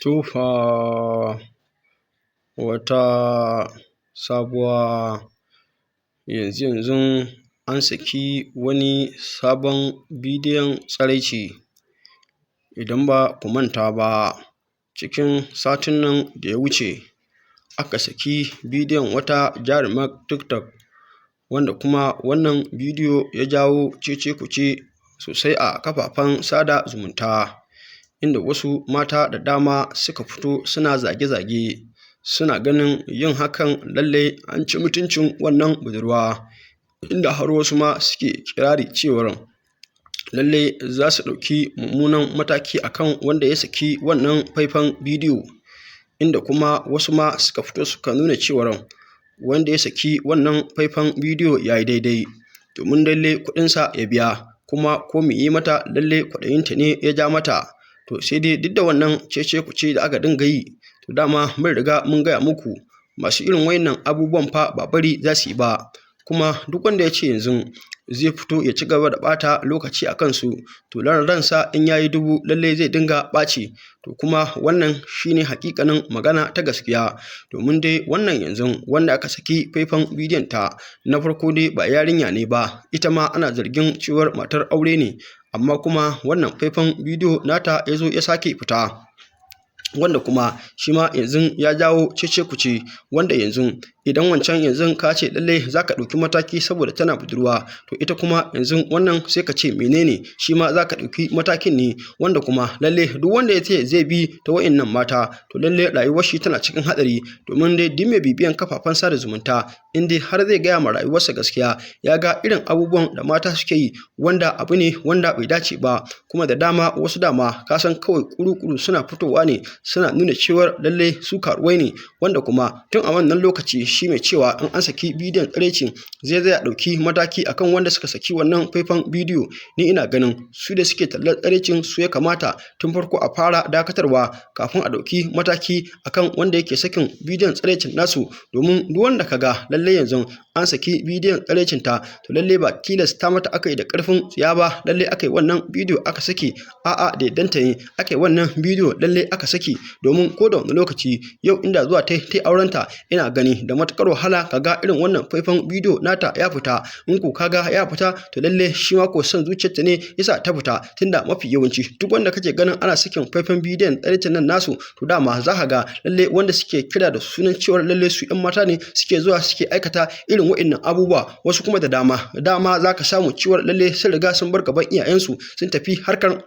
Tufa wata sabuwa yanzu an saki wani sabon bidiyon tsiraici. Idan ba ku manta ba, cikin satin nan da ya wuce aka saki bidiyon wata jarumar TikTok, wanda kuma wannan bidiyo ya jawo cece-kuce sosai a kafafen sada zumunta, inda wasu mata da dama suka fito suna zage-zage, suna ganin yin hakan lallai an ci mutuncin wannan budurwa, inda har wasu ma suke kirari cewar lallai za su ɗauki mummunan mataki akan wanda ya saki wannan faifan bidiyo, inda kuma wasu ma suka fito suka nuna cewar wanda ya saki wannan faifan bidiyo ya yi daidai, domin lallai kuɗinsa ya biya, kuma ko me yi mata lallai kwaɗayinta ne ya ja mata. To sai dai duk da wannan cece-kuce da aka dinga yi, to dama mun riga mun gaya muku masu irin waɗannan abubuwan fa ba bari za su yi ba, kuma duk wanda ya ce yanzu zai fito ya ci gaba da ɓata lokaci a kansu, to ransa in ya yi dubu lallai zai dinga ɓaci. To kuma wannan shine hakikanin magana ta gaskiya, domin dai wannan yanzu wanda aka saki faifan bidiyon ta, na farko dai ba yarinya ne ba, ita ma ana zargin cewar matar aure ne, amma kuma wannan faifan bidiyo nata ya zo ya sake fita, wanda kuma shi ma yanzu ya jawo cece-kuce, wanda yanzu idan wancan yanzu ka ce lallai za ka ɗauki mataki saboda tana budurwa, to ita kuma yanzu wannan sai ka ce menene, shi ma za ka ɗauki matakin ne, wanda kuma lallai duk wanda ya ce zai bi ta wa'innan mata, to lallai rayuwar shi tana cikin haɗari, domin dai duk mai bibiyan kafafen sada zumunta in dai har zai gaya ma rayuwarsa gaskiya, ya ga irin abubuwan da mata suke yi, wanda abu ne wanda bai dace ba, kuma da dama wasu dama ka san kawai kuru-kuru suna fitowa ne suna nuna cewar lallai su karuwai ne, wanda kuma tun a wannan lokaci shi mai cewa in an saki bidiyon tsiraicin zai ɗauki mataki akan wanda suka saki wannan faifan bidiyo. Ni ina ganin su da suke tallar tsiraicin su ya kamata tun farko a fara dakatarwa kafin a ɗauki mataki akan wanda yake sakin bidiyon tsiraicin nasu, domin duk wanda ka ga lallai yanzu an saki bidiyon tsiraicin ta, to lallai ba tilasta mata aka yi da ƙarfin tsiya ba, lallai aka yi wannan bidiyo aka saki, a'a da yaddanta ne aka yi wannan bidiyo lallai aka saki, domin ko da wani lokaci yau inda zuwa ta aurenta, ina gani da matukar wahala kaga irin wannan faifan bidiyo nata ya fita. In ko kaga ya fita, to lallai shi ma ko son zuciyarta ne yasa ta fita, tunda mafi yawanci duk wanda kake ganin ana sakin faifan bidiyon tsiraicin nan nasu, to dama za ka ga lallai wanda suke kira da sunan cewar lallai su 'yan mata ne suke zuwa suke aikata irin wa'innan abubuwa. Wasu kuma da dama za ka samu cewar lallai sun riga sun bar gaban iyayensu sun tafi harkar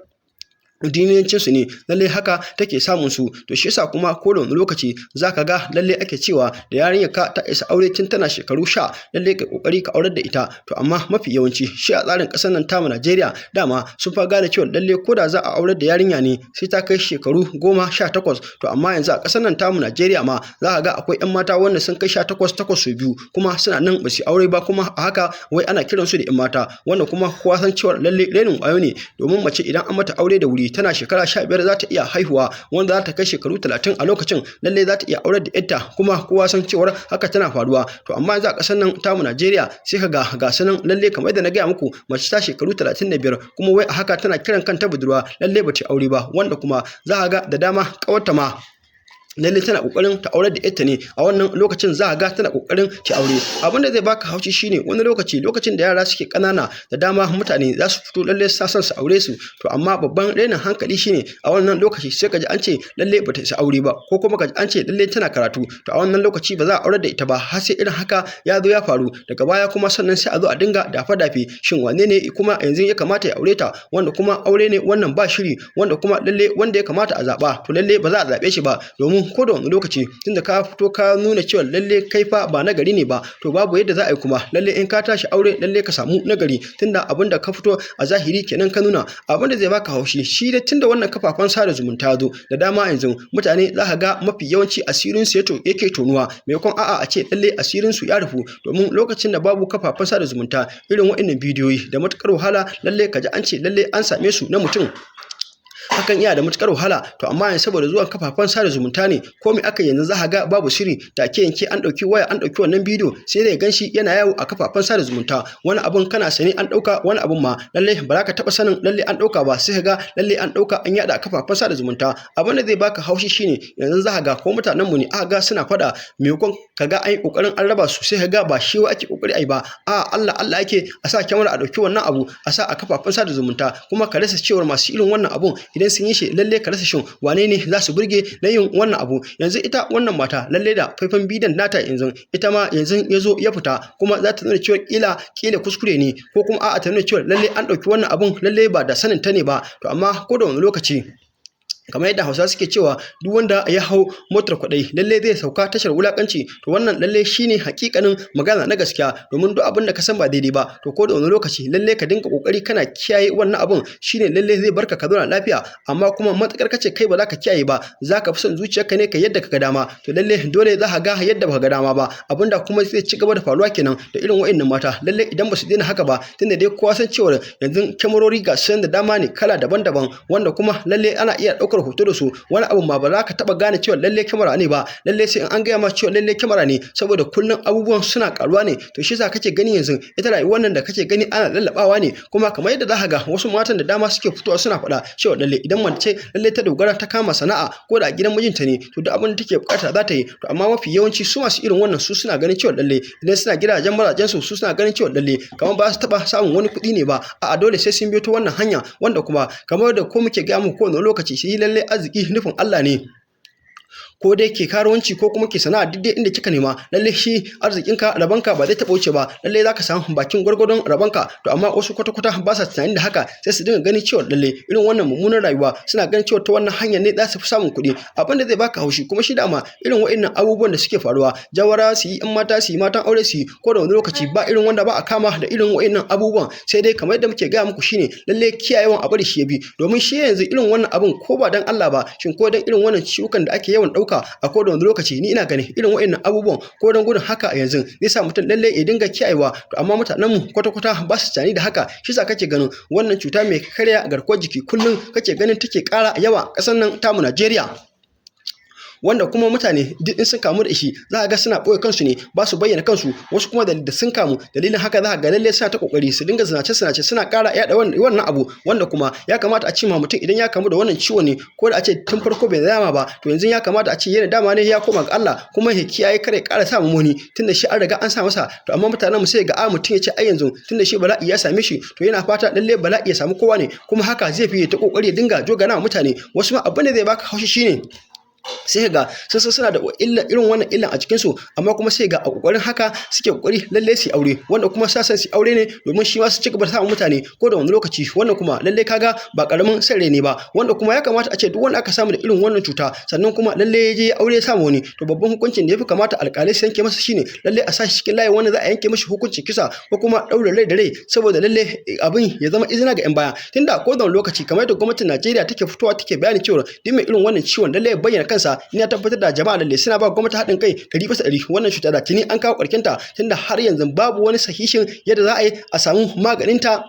duniyancinsu ne, lallai haka take samun su. To shi yasa kuma ko da wani lokaci zaka ga lallai ake cewa da yarinyar ka ta isa aure tun tana shekaru 10, lallai ka kokari ka aurar da ita. To amma mafi yawanci shi a tsarin ƙasar nan tamu Najeriya, dama sun fa gane cewa lallai ko da za a aurar da yarinya ne sai ta kai shekaru 18. To amma yanzu a ƙasar nan tamu Najeriya ma za ka ga akwai 'yan mata wanda sun kai 18 su biyu, kuma suna nan ba su aure ba, kuma a haka wai ana kiransu da 'yan mata, wanda kuma kowa san cewa lallai renin wayo ne, domin mace idan an mata aure da wuri tana shekara 15 za ta iya haihuwa, wanda za ta kai shekaru 30 a lokacin lallai za ta iya aurar da yarta, kuma kowa san cewar haka tana faruwa. To amma yanzu a ƙasar nan tamu Najeriya sai ka ga sanan lallai kamar da na gaya muku, mace ta shekaru 35 kuma wai a haka tana kiran kanta budurwa, lallai ba ta aure ba, wanda kuma za ka ga da dama ƙawarta ma lallai tana kokarin ta aurar da yarta ne, a wannan lokacin za a ga tana kokarin ta aure. Abin da zai baka haushi shine wani lokacin da yara suke kanana da dama mutane za su fito lallai sa son su aure su, to amma babban rainin hankali shine a wannan lokaci sai kaji an ce lallai bata isa aure ba, ko kuma kaji an ce lallai tana karatu, to a wannan lokaci ba za a aurar da ita ba har sai irin haka ya zo ya faru. Daga baya kuma sannan sai a zo a dinga dafe-dafe, shin wane ne kuma yanzu ya kamata ya aure ta, wanda kuma aure ne wannan ba shiri, wanda kuma lallai wanda ya kamata a zaba, to lallai ba za a zabe shi ba, domin ko da wani lokaci tunda ka fito ka nuna cewa lalle kai fa ba nagari ne ba, to babu yadda za a yi kuma lalle in ka tashi aure lalle ka samu nagari, tunda abinda ka fito a zahiri kenan ka nuna. Abinda zai baka haushi shi da tunda wannan kafafen sada zumunta zo da dama yanzu mutane za ka ga mafi yawanci asirin su yake tonuwa, maimakon a'a a ce lalle asirin su ya rufu, domin lokacin da babu kafafen sada zumunta irin waɗannan bidiyoyi da matukar wahala lalle kaji an ce lalle an same su na mutum hakan iya da matukar wahala. To amma yanzu saboda zuwan kafafen sada zumunta ne komai aka yanzu za ga babu shiri take yanke an ɗauki waya an ɗauki wannan bidiyo sai dai ganshi yana yawo a kafafen sada zumunta. Wani abun kana sani an ɗauka, wani abun ma lalle ba za ka taɓa sanin lalle an ɗauka ba, sai ka ga lalle an ɗauka an yaɗa a kafafen sada zumunta. Abin da zai baka haushi shine yanzu za ka ga ko mutanen mu ne aka ga suna faɗa maimakon ka ga an yi ƙoƙarin an raba su, sai ka ga ba shi ake ƙoƙari ai ba, Allah Allah yake a sa kyamara a ɗauki wannan abu a sa a kafafen sada zumunta. Kuma ka rasa cewar masu irin wannan abun idan sun yi shi lalle ka rasa shin wane ne za su burge na yin wannan abu. Yanzu ita wannan mata lalle da faifan bidiyon nata yanzu ita ma yanzu ya zo ya fita kuma za ta nuna cewa kila kuskure ne ko kuma a'a ta nuna cewa lalle an ɗauki wannan abun lalle ba da sanin ta ne ba. To amma ko da wani lokaci kamar yadda Hausawa suke cewa duk wanda ya hau motar kwaɗayi lalle zai sauka tashar wulakanci. To wannan lalle shine hakikanin magana na gaskiya, domin duk abin da ka san ba daidai ba to ko da wani lokaci lalle ka dinga kokari kana kiyaye wannan abun, shine lalle zai barka ka zauna lafiya. Amma kuma matakar kace kai ba za ka kiyaye ba, za ka fi son zuciyarka ne ka yadda ka ga dama, to lalle dole za ka ga yadda ba ka ga dama ba. Abinda kuma zai ci gaba da faruwa kenan da irin wa'annan mata lalle idan ba su daina haka ba, tunda dai kowa san cewa yanzu kyamarori ga sun da dama ne kala daban-daban, wanda kuma lalle ana iya ɗaukar hoto da su. Wani abu ma ba za ka taba gane cewa lalle kyamara ne ba, lalle sai an gaya ma cewa lalle kyamara ne, saboda kullum abubuwan suna karuwa ne. To shi yasa kake gani yanzu ita rayuwar nan da kake gani ana lallabawa ne. Kuma kamar yadda za ka ga wasu matan da dama suke fitowa suna faɗa cewa lalle idan mace lalle ta dogara ta kama sana'a ko da a gidan mijinta ne to duk abin da take bukata za ta yi. To amma mafi yawanci su masu irin wannan su suna ganin cewa lalle idan suna gidajen mazajen su suna ganin cewa lalle kamar ba su taba samun wani kuɗi ne ba, a'a dole sai sun biyo ta wannan hanya, wanda kuma kamar da ko muke ga mu kowane lokaci shi lalle arziki nufin Allah ne. Ko dai ke karuwanci ko kuma ke sana'a duk dai inda kika nema lalle shi arzikinka rabanka ba zai taɓa wuce ba, lalle zaka samu bakin gwargwadon rabanka. To amma wasu kwata-kwata ba sa tunanin da haka, sai su dinga ganin cewa lalle irin wannan mummunan rayuwa suna ganin cewa ta wannan hanyar ne za su fi samun kuɗi. Abin da zai baka haushi kuma shi dama irin wa'annan abubuwan da suke faruwa jawara su yi in mata su yi matan aure su yi ko da wani lokaci ba irin wanda ba a kama da irin wa'annan abubuwan, sai dai kamar yadda muke gaya muku shine lalle kiyayewan a bari shi ya bi, domin shi yanzu irin wannan abun ko ba dan Allah ba shin ko dan irin wannan ciwukan da ake yawan ɗauka a koda wani lokaci ni ina ganin irin wa'annan abubuwan ko dan gudun haka yanzu zai sa mutum lalle ya dinga kiyayewa. To amma mutanen mu kwata-kwata ba su tani da haka, shi yasa kake ganin wannan cuta mai karya garkuwar jiki kullum kake ganin take ƙara yawa ƙasar nan tamu Najeriya. wanda kuma mutane duk in sun kamu da shi za a ga suna ɓoye kansu ne, ba su bayyana kansu. Wasu kuma da sun kamu dalilin haka za a ga lalle suna ta kokari su dinga zinace suna ƙara yaɗa wannan abu, wanda kuma ya kamata a ce ma mutum idan ya kamu da wannan ciwon ne ko da a ce tun farko bai dama ba, to yanzu ya kamata a ce yana dama ne ya koma ga Allah kuma ya kiyaye kare ƙara sa muni tunda shi an riga an sa masa. To amma mutanen mu sai ga mutum ya ce ai yanzu tunda shi bala'i ya same shi to yana fata lalle bala'i ya samu kowa ne, kuma haka zai fi ta kokari ya dinga jogana mutane. Wasu ma abin da zai baka haushi shine sai ga sun suna da irin wannan illan a cikin su, amma kuma sai ga a kokarin haka suke kokari lalle su aure, wanda kuma sa san su aure ne domin shi ma su ci gaba da samun mutane ko da wani lokaci. Wannan kuma lalle kaga ba karamin sirri ne ba, wanda kuma ya kamata a ce duk wanda aka samu da irin wannan cuta sannan kuma lalle ya je aure ya samu wani, to babban hukuncin da yafi kamata alƙalai su yanke masa shine lalle a sashi cikin layin wanda za a yanke mashi hukuncin kisa ko kuma daure rai da rai, saboda lalle abin ya zama izina ga 'yan baya. Tunda ko da wani lokaci kamar da gwamnatin Najeriya take fitowa take bayani cewa duk mai irin wannan ciwon lalle ya bayyana kansa, ina tabbatar da jama'a lalle suna ba gwamnati haɗin kai 100%. Wannan cuta da tuni an kawo ƙarkinta, tunda har yanzu babu wani sahihin yadda za a yi a samu maganinta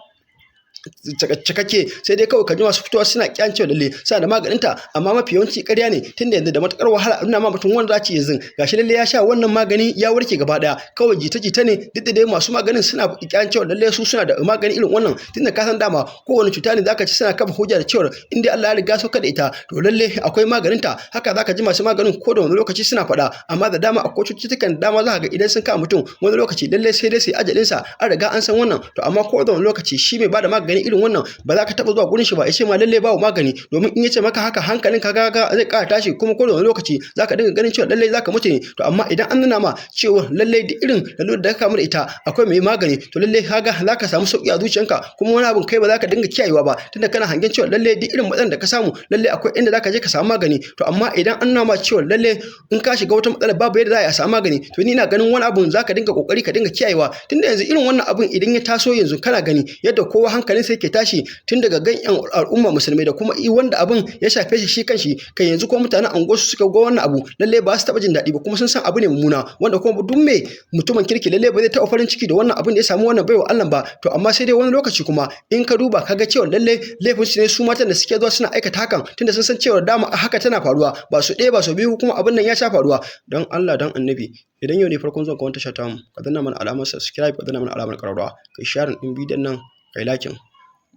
cikakke, sai dai kawai kaji masu fitowa suna kyan cewa lalle suna da maganinta, amma mafi yawanci ƙarya ne. Tunda yanzu da matukar wahala ina ma mutum wanda zaci yanzu gashi lalle ya sha wannan magani ya warke gaba daya, kawai jita-jita ne. Duk da dai masu maganin suna kyan cewa lalle su suna da magani irin wannan, tunda ka san dama kowane cuta ne zaka ci suna kafa hujja da cewa in dai Allah ya riga sauka da ita to lalle akwai maganinta. Haka zaka ji masu maganin ko da wani lokaci suna faɗa, amma da dama akwai cututtukan dama za ka ga idan sun kama mutum wani lokaci lalle sai dai sai ajalinsa an riga an san wannan. To amma ko da wani lokaci shi mai bada magani irin wannan ba za ka taba zuwa gurin shi ba ya ce ma lalle babu magani, domin in ya ce maka haka hankalin ka ga zai ƙara tashi, kuma ko da wani lokaci za ka dinga ganin cewa lalle za ka mutu ne. To amma idan an nuna ma cewa lalle duk irin lalurar da ka kamu da ita akwai mai magani, to lalle kaga za ka samu sauki a zuciyanka, kuma wani abun kai ba za ka dinga kiyayewa ba, tunda kana hangen cewa lalle duk irin matsalar da ka samu lalle akwai inda za ka je ka samu magani. To amma idan an nuna ma cewa lalle in ka shiga wata matsala babu yadda za a samu magani, to ni ina ganin wani abun za ka dinga kokari ka dinga kiyayewa, tunda yanzu irin wannan abun idan ya taso yanzu kana gani yadda kowa hankalin hankalin sai ke tashi tun daga ganyen al'umma musulmai da kuma wanda abin ya shafe shi kanshi kai yanzu ko mutanen anguwarsu suka ga wannan abu lalle ba su taɓa jin daɗi ba kuma sun san abu ne mummuna wanda kuma duk mai mutumin kirki lalle ba zai taɓa farin ciki da wannan abin da ya samu wannan baiwa Allah ba. To amma sai dai wani lokaci kuma in ka duba ka ga cewa lalle laifin su ne su matan da suke zuwa suna aikata hakan tunda sun san cewa dama haka tana faruwa ba su ɗaya ba su biyu kuma abin nan ya sha faruwa. Don Allah dan annabi idan yau ne farkon zuwa ka wanta shata mu ka danna mana alamar subscribe ka danna mana alamar ƙararrawa kai share din bidiyon nan kai lakin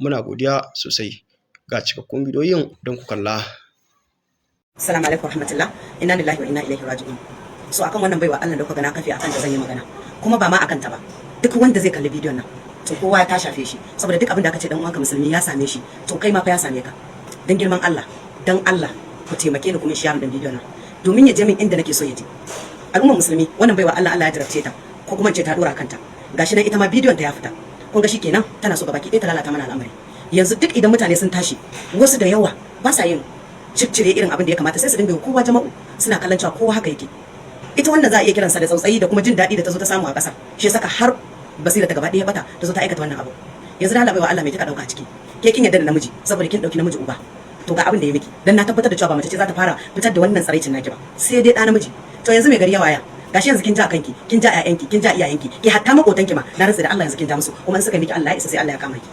muna godiya sosai ga cikakkun bidiyoyin don ku kalla. Assalamu alaikum warahmatullah inna lillahi wa inna ilaihi raji'un. So akan wannan baiwa Allah da kuka ga na kafi akan da zan yi magana kuma ba ma akan ta ba duk wanda zai kalli bidiyon nan to kowa ya ta shafe shi saboda duk abin da aka ce dan uwanka musulmi ya same shi to kai ma fa ya same ka. Dan girman Allah dan Allah ku taimake ni kuma share din bidiyon nan domin ya je min inda nake so ya je. Al'ummar musulmi wannan baiwa Allah ya jarabce ta ko kuma ce ta dora kanta gashi nan ita ma bidiyon ta ya fita kun ga shikenan tana so gabaki ɗaya ta lalata mana al'amari. Yanzu duk idan mutane sun tashi wasu da yawa ba sa yin ciccire irin abin da ya kamata sai su dinga kowa jama'u suna kallon cewa kowa haka yake. Ita wannan za a iya kiransa da tsautsayi da kuma jin daɗi da ta zo ta samu a ƙasa shi saka har basira ta gaba ɗaya bata ta zo ta aikata wannan abu. Yanzu da Allah baiwa Allah mai kika dauka ciki ke kin yarda da namiji saboda kin dauki namiji uba to ga abin da ya miki dan na tabbatar da cewa ba mace ce za ta fara fitar da wannan tsaraicin naki ba sai dai ɗa namiji. To yanzu mai gari ya waya gashi yanzu kin ja kanki kin ja ƴaƴanki kin ja iyayenki ki hatta makotanki ma na rantsa da Allah yanzu kin ja musu kuma in suka miki Allah ya isa sai Allah ya kama ki.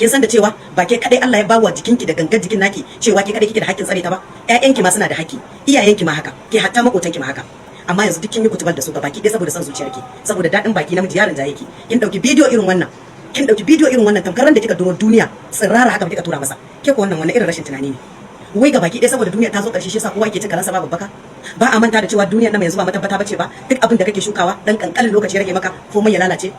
Kin san da cewa ba ke kadai Allah ya bawa jikinki da gangan jikin naki cewa ke kadai kike da hakkin tsare ta ba ƴaƴanki ma suna da haƙƙi iyayenki ma haka ke hatta makotanki ma haka amma yanzu duk kin yi kutubar da su ga baki ɗaya saboda son zuciyarki saboda daɗin baki namiji yaron jaye ki kin dauki bidiyo irin wannan tamkar ran da kika duro duniya tsirara haka kika tura masa ke ko wannan irin rashin tunani ne wai ga baki ɗaya saboda duniya ta zo ƙarshe shi yasa kowa yake cin karansa babu baka ba a manta da cewa duniyar nan yanzu ba matabbata bace ba duk abin da kake shukawa dan kankalin lokaci rage maka komai ya lalace.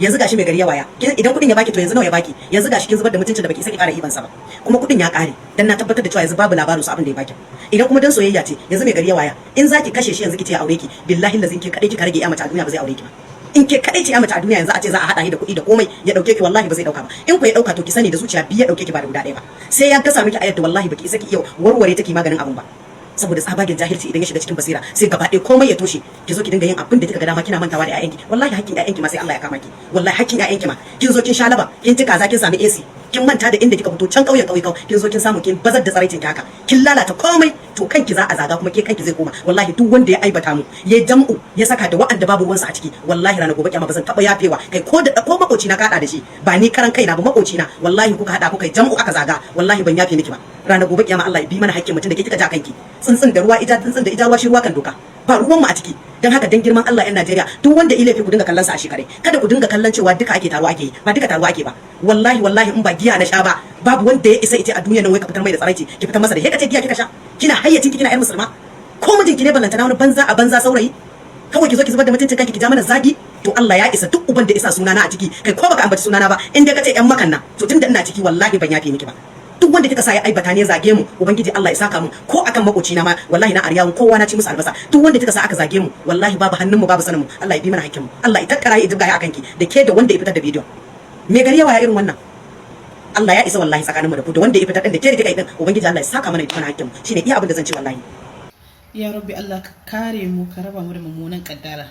Yanzu gashi mai gari ya waya idan kudin ya baki to yanzu nawa ya baki yanzu gashi kin zubar da mutuncin da baki saki ƙara iban sa ba kuma kudin ya ƙare dan na tabbatar da cewa yanzu babu labarin su abin da ya baki. Idan kuma dan soyayya ce yanzu mai gari ya waya in zaki kashe shi yanzu kice ya aure ki billahi lazin ki kadai kika rage ya mace a duniya ba zai aure ki ba. In ke kadai ce ya mace a duniya yanzu a ce za a hada shi da kuɗi da komai ya dauke ki wallahi ba zai dauka ba in ku ya dauka to ki sani da zuciya biyu ya dauke ki ba da guda ɗaya ba sai ya gasa miki ayar da wallahi baki isa ki iya warware take maganin abun ba saboda tsabagen jahilci idan ya shiga cikin basira sai gaba ɗaya komai ya toshe ki zo ki dinga yin abin da kika ga dama kina mantawa da ƴaƴanki wallahi hakkin ƴaƴanki ma sai Allah ya kama ki wallahi hakkin ƴaƴanki ma kin zo kin sha laba kin tika za kin sami AC kin manta da inda kika fito can kauye kin zo kin samu kin bazar da tsaraicin ki haka kin lalata komai to kanki za a zaga kuma ke kanki zai koma wallahi duk wanda ya aibata mu ya jam'u ya saka da wa'anda babu ruwansa a ciki wallahi ranar gobe kiyama bazan taba yafewa kai ko makoci na ka hada da shi ba ni karan kaina ba makoci na wallahi kuka hada kuka jam'u aka zaga wallahi ban yafe miki ba ranar gobe kiyama Allah ya bi mana hakkin mutum da ke kika ja kanki tsuntsun da ruwa tsuntsun da ija ruwa shi ruwa kan doka ba ruwan mu a ciki dan haka dan girman Allah yan Najeriya duk wanda ile fi ku dinga kallon sa a shekare kada ku dinga kallon cewa duka ake taruwa ake yi ba duka taruwa ake ba wallahi in ba giya na sha ba babu wanda ya isa ita a duniya nan wai ka fitar mai da tsaraici ki fitar masa da kace giya kika sha kina hayyacin ki kina yar musulma ko mijinki ne ballantana wani banza saurayi kawai ki zo ki zubar da mutuncin kanki ki ja mana zagi to Allah ya isa duk uban da isa sunana a ciki kai ko baka ambaci sunana ba in dai kace yan makanna to tunda ina ciki wallahi ban yafe miki ba duk wanda kika sa ya aibata ne zage mu ubangiji Allah ya saka mu ko akan makoci na ma wallahi na aryawan kowa na ci musu albasa duk wanda kika sa aka zage mu wallahi babu hannun mu babu sanin mu Allah ya bi mana hakkin mu Allah ya takkara ya jibga ya akan ki da ke da wanda ya fitar da bidiyon me gari yawa ya irin wannan Allah ya isa wallahi tsakanin mu da ku da wanda ya fitar din da ke da kika yi din ubangiji Allah ya saka mana mana hakkin mu shine iya abin da zan ce wallahi ya rabbi Allah ka kare mu ka raba mu da mummunan kaddara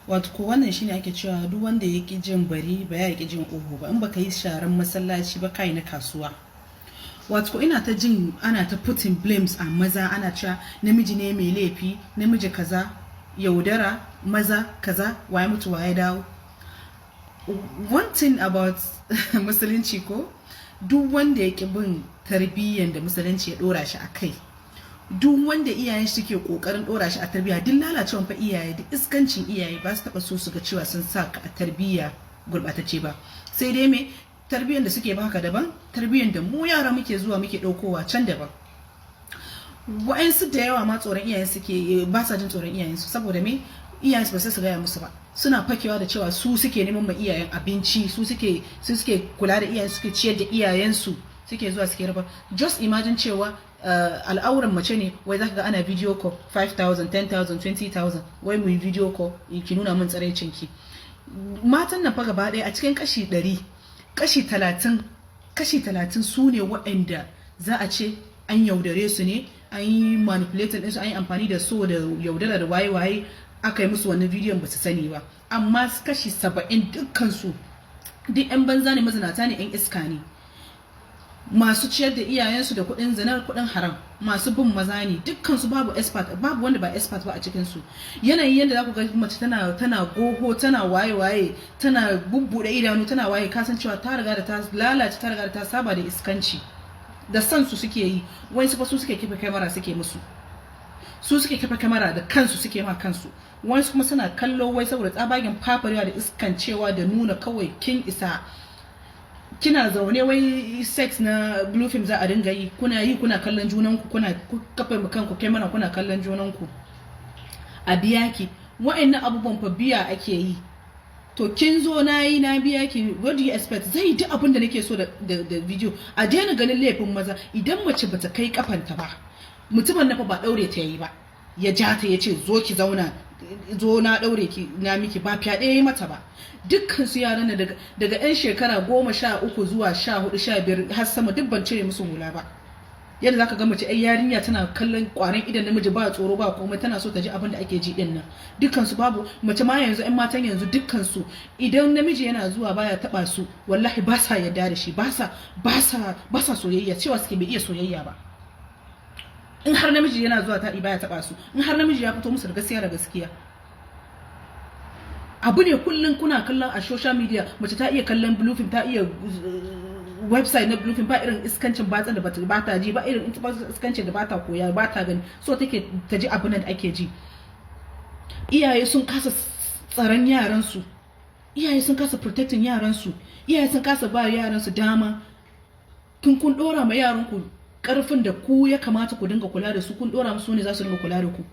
wato ko wannan shine ake cewa duk wanda ya ki jin bari ba ya ki jin uhu ba in baka yi sharan masallaci ba kai na kasuwa wato ko ina ta jin ana ta putting blames a maza ana cewa namiji ne mai laifi namiji kaza yaudara maza kaza waye mutu waye dawo. One thing about musulunci ko duk wanda ya ki bin tarbiyyar da musulunci ya dora shi a kai duk wanda iyayen shi ke kokarin dora shi a tarbiyya duk lalacewan fa iyaye duk iskancin iyaye ba su taba so su ga cewa sun sa ka a tarbiyya gurbatacce ba sai dai me tarbiyyar da suke baka daban tarbiyyar da mu yara muke zuwa muke daukowa can daban. Wa'ansu da yawa ma tsoron iyayen suke ba sa jin tsoron iyayen su saboda me iyayen su ba sai su gaya musu ba suna fakewa da cewa su suke neman ma iyayen abinci su suke kula da iyayen suke ciyar da iyayen su suke zuwa suke raba. Just imagine cewa al'auran mace ne wai zaka ga ana video call 5,000 10,000 20,000 wai mu video call ki nuna min tsaraicin ki. Matan nan fa gaba ɗaya a cikin kashi 100 kashi 30 su ne waɗanda za a ce an yaudare su ne an yi manipulating ɗinsu an yi amfani da so da yaudara da waye aka yi musu wannan bidiyon ba su sani ba amma kashi 70 dukkansu duk 'yan banza ne, mazinata ne, 'yan iska ne, masu ciyar da iyayensu da kuɗin zinar, kuɗin haram, masu bin maza ne, dukkansu babu expert, babu wanda ba expert ba a cikinsu. Yanayin yadda za ku ga mace tana goho, tana waye tana bubbuɗe idanu, tana waye, kasan cewa ta riga da ta lalace, ta riga da ta saba da iskanci, da san su suke yi. Wai su fa su suke kifa kamera suke musu, su suke kifa kamera da kansu suke ma kansu. Wai kuma suna kallo wai saboda tsabagen fafarewa da iskancewa da nuna kawai kin isa. Kina zaune wai sex na blue film za a dinga yi, kuna kallon junanku, kuna kafa kanku kamera, kuna kallon junanku a biya ki. Wa'annan abubuwan fa biya ake yi. To kin zo na biya ki, what do you expect? Zai duk abin da nake so da video. A daina ganin laifin maza. Idan mace bata kai kafanta ba, mutumin na fa ba daure ta yi ba, ya ja ta ya ce zo ki zauna, zo na daure ki na miki, ba fyaɗe yayi mata ba. Dukkan su yaran daga 'yan shekara 13 zuwa 14 15 har sama duk ban cire musu hula ba. Yadda zaka ga mace ai yarinya tana kallon kwarin idan namiji ba tsoro ba komai, tana so ta ji abin da ake ji din nan. Dukkan su babu mace ma yanzu, 'yan matan yanzu dukkan su idan namiji yana zuwa baya taba su, wallahi ba sa yarda da shi, ba sa soyayya, cewa suke bai iya soyayya ba. In har namiji yana zuwa taɗi baya taba su, in har namiji ya fito musu da gaskiya. Abu ne kullum kuna kallon a social media, mace ta iya kallon blue film, ta iya website na blue film, ba irin iskancin batsan da ba ta ji, ba irin iskancin da ba ta koya, ba ta gani, so take ta ji abin da ake ji. Iyaye sun kasa tsaron yaransu, iyaye sun kasa protecting yaransu, iyaye sun kasa ba yaransu dama. Kun dora ma yaranku karfin da ku ya kamata ku dinga kula da su, kun dora musu ne za su dinga kula da ku.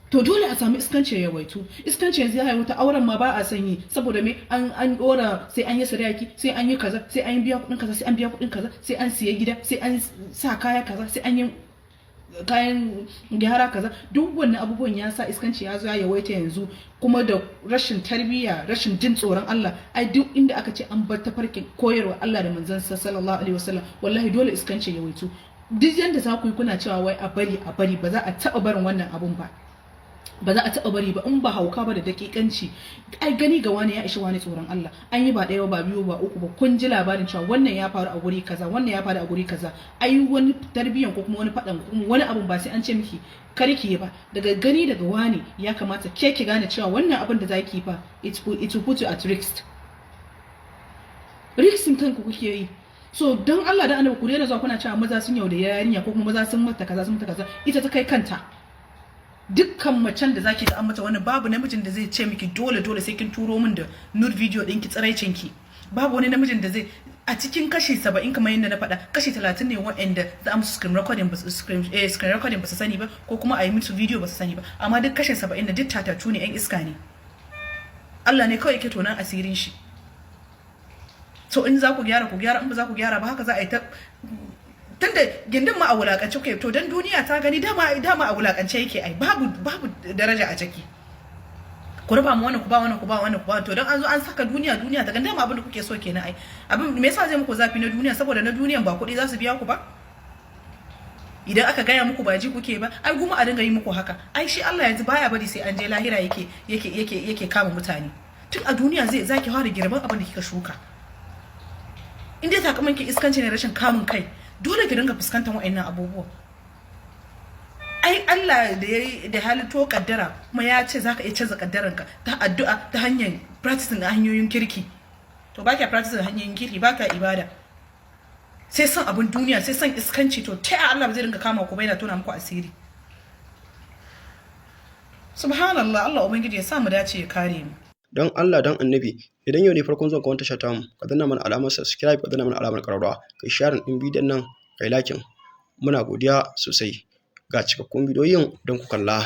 To dole a samu iskanci ya waitu. Iskanci yanzu ya haihuta, auren ma ba a sanyi saboda me an dora sai an yi sadaki, sai an yi kaza, sai an biya kuɗin kaza, sai an biya kuɗin kaza, sai an siya gida, sai an sa kaya kaza, sai an yi kayan gyara kaza. Duk wannan abubuwan ya sa iskanci ya zo ya yawaita yanzu, kuma da rashin tarbiyya, rashin jin tsoron Allah. Ai duk inda aka ce an bar tafarkin koyarwa Allah da manzon sa sallallahu alaihi wasallam, wallahi dole iskanci ya waitu. Duk yanda za ku yi kuna cewa wai a bari, ba za a taɓa barin wannan abun ba. Ba za a taɓa bari ba in ba hauka ba da dakikanci. Ai gani ga wani ya ishi wani tsoron Allah. An yi ba ɗaya ba biyu ba uku ba, kun ji labarin cewa wannan ya faru a guri kaza, wannan ya faru a guri kaza. Ai wani tarbiyyan ko kuma wani faɗan ko kuma wani abun ba sai an ce miki kar ki yi ba. Daga gani daga wani ya kamata ke ki gane cewa wannan abin da za ki yi fa it will put you at risk. Riskin kanku kuke yi. So don Allah da annabi ku daina zuwa kuna cewa maza sun yaudare yarinya ko kuma maza sun mata kaza, sun mata kaza. Ita ta kai kanta. Dukkan macen da zaki ga an mata wannan, babu namijin da zai ce miki dole sai kin turo min da nude video ɗinki tsiraicin ki. Babu wani namijin da zai, a cikin kashi 70 kamar yadda na faɗa, kashi 30 ne waɗanda za a musu screen recording ba su sani ba, ko kuma a yi musu video ba su sani ba. Amma duk kashin 70 na duk tatatu ne, 'yan iska ne. Allah ne kawai yake tonan asirin shi. So in za ku gyara, in ba za ku gyara ba haka za a yi ta. Tunda gindin ma a wulakance ke, to dan duniya ta gani dama a wulakance yake, ai babu daraja a ciki. Ku raba mu wannan, ku ba wannan, ku ba wannan, ku ba. To dan an zo an saka duniya ta gani dama abin da kuke so kenan. Ai abin me yasa zai muku zafi na duniya? Saboda na duniyan ba kuɗi za su biya ku ba. Idan aka gaya muku ba ji kuke ba, ai guma a dinga yi muku haka. Ai shi Allah yanzu baya bari sai an je lahira yake kama mutane. Tun a duniya zaki fara girban abin da kika shuka. In dai takamanki iskanci ne, rashin kamun kai, dole ki dinga fuskantar wa'annan abubuwa. Ai Allah da halitto kaddara kuma ya ce zaka iya canza kaddaranka ta addu'a, ta hanyar practicing da hanyoyin kirki. To baki practicing hanyoyin kirki, baka ibada, sai son abin duniya, sai son iskanci. To ta Allah ba zai dinga kama ku ba, yana tona muku asiri. Subhanallah, Allah ubangiji ya sa mu dace ya kare mu. Don Allah don annabi, idan yau ne farkon zuwa ka wanta tasha tamu, ka danna mana alamar subscribe, ka danna mana alamar ƙararrawa, kai sharing din bidiyon nan, kai lakin. Muna godiya sosai. Ga cikakkun bidiyoyin don ku kalla.